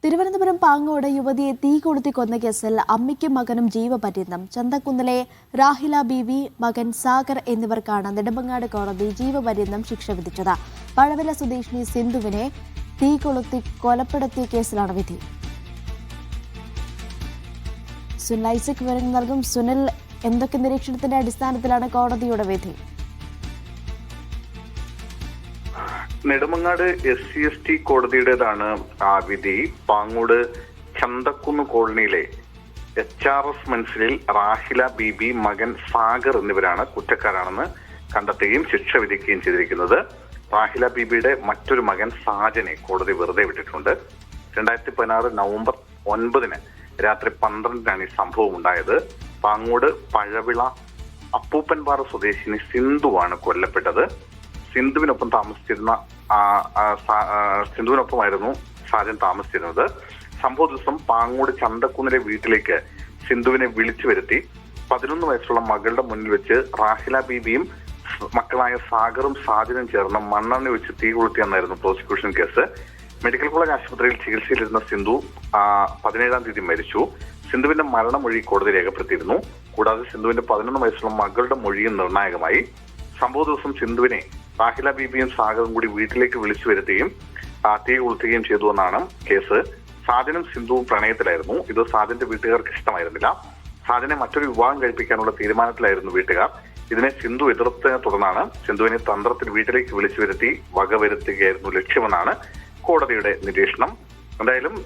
തിരുവനന്തപുരം പാങ്ങോട് യുവതിയെ തീ കൊളുത്തി കൊന്ന കേസിൽ അമ്മയ്ക്കും മകനും ജീവപര്യന്തം. ചന്തക്കുന്നിലെ രാഹില ബീവി, മകൻ സാഗർ എന്നിവർക്കാണ് നെടുമങ്ങാട് കോടതി ജീവപര്യന്തം ശിക്ഷ വിധിച്ചത്. പഴവില സ്വദേശിനി സിന്ധുവിനെ തീ കൊളുത്തി കൊലപ്പെടുത്തിയ കേസിലാണ് വിധി. സുനിൽ ഐസക് വിവരങ്ങൾ നൽകും. സുനിൽ, എന്തൊക്കെ നിരീക്ഷണത്തിന്റെ അടിസ്ഥാനത്തിലാണ് കോടതിയുടെ വിധി? നെടുമങ്ങാട് SC/ST കോടതിയുടേതാണ് ആ വിധി. പാങ്ങോട് ചന്തക്കുന്ന് കോളനിയിലെ HRS മൻസിലിൽ റാഹില ബീബി, മകൻ സാഗർ എന്നിവരാണ് കുറ്റക്കാരാണെന്ന് കണ്ടെത്തുകയും ശിക്ഷ വിധിക്കുകയും ചെയ്തിരിക്കുന്നത്. റാഹില ബീബിയുടെ മറ്റൊരു മകൻ സാജനെ കോടതി വെറുതെ വിട്ടിട്ടുണ്ട്. 2016 നവംബർ 9 രാത്രി 12 ഈ സംഭവം ഉണ്ടായത്. പാങ്ങോട് പഴവിള അപ്പൂപ്പൻപാറ സ്വദേശിനി സിന്ധുവാണ് കൊല്ലപ്പെട്ടത്. സിന്ധുവിനൊപ്പമായിരുന്നു സാജൻ താമസിച്ചിരുന്നത്. സംഭവ ദിവസം പാങ്ങോട് ചന്തക്കുന്നിലെ വീട്ടിലേക്ക് സിന്ധുവിനെ വിളിച്ചു വരുത്തി 11 വയസ്സുള്ള മകളുടെ മുന്നിൽ വെച്ച് റാഹില ബീബിയും മക്കളായ സാഗറും സാജനും ചേർന്ന് മണ്ണെണ്ണ വെച്ച് തീ കൊളുത്തിയെന്നായിരുന്നു പ്രോസിക്യൂഷൻ കേസ്. മെഡിക്കൽ കോളേജ് ആശുപത്രിയിൽ ചികിത്സയിലിരുന്ന സിന്ധു 17-ാം തീയതി മരിച്ചു. സിന്ധുവിന്റെ മരണമൊഴി കോടതി രേഖപ്പെടുത്തിയിരുന്നു. കൂടാതെ സിന്ധുവിന്റെ 11 വയസ്സുള്ള മകളുടെ മൊഴിയും നിർണായകമായി. സംഭവ ദിവസം സിന്ധുവിനെ റാഹില ബീബിയും സാഗറും കൂടി വീട്ടിലേക്ക് വിളിച്ചു വരുത്തുകയും തീ കൊളുത്തുകയും ചെയ്തു എന്നാണ് കേസ്. സാജനും സിന്ധുവും പ്രണയത്തിലായിരുന്നു. ഇത് സാജന്റെ വീട്ടുകാർക്ക് ഇഷ്ടമായിരുന്നില്ല. സാജനെ മറ്റൊരു വിവാഹം കഴിപ്പിക്കാനുള്ള തീരുമാനത്തിലായിരുന്നു വീട്ടുകാർ. ഇതിനെ സിന്ധു എതിർത്തതിനെ തുടർന്നാണ് സിന്ധുവിനെ തന്ത്രത്തിൽ വീട്ടിലേക്ക് വിളിച്ചു വരുത്തി വകവരുത്തുകയായിരുന്നു ലക്ഷ്യമെന്നാണ് കോടതിയുടെ നിരീക്ഷണം. എന്തായാലും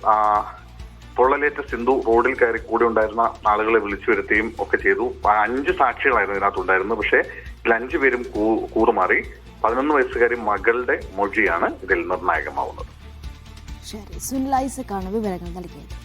പൊള്ളലേറ്റ സിന്ധു റോഡിൽ കയറി കൂടെ ഉണ്ടായിരുന്ന ആളുകളെ വിളിച്ചു വരുത്തുകയും ഒക്കെ ചെയ്തു. 5 സാക്ഷികളായിരുന്നു ഇതിനകത്തുണ്ടായിരുന്നത്. പക്ഷേ ഇതിൽ 5 പേരും കൂറുമാറി. 11 വയസ്സുകാരി മകളുടെ മൊഴിയാണ് ഇതിൽ നിർണായകമാവുന്നത്. ശരി, സുനിൽ ഐസക് ആണ് വിവരങ്ങൾ നൽകിയത്.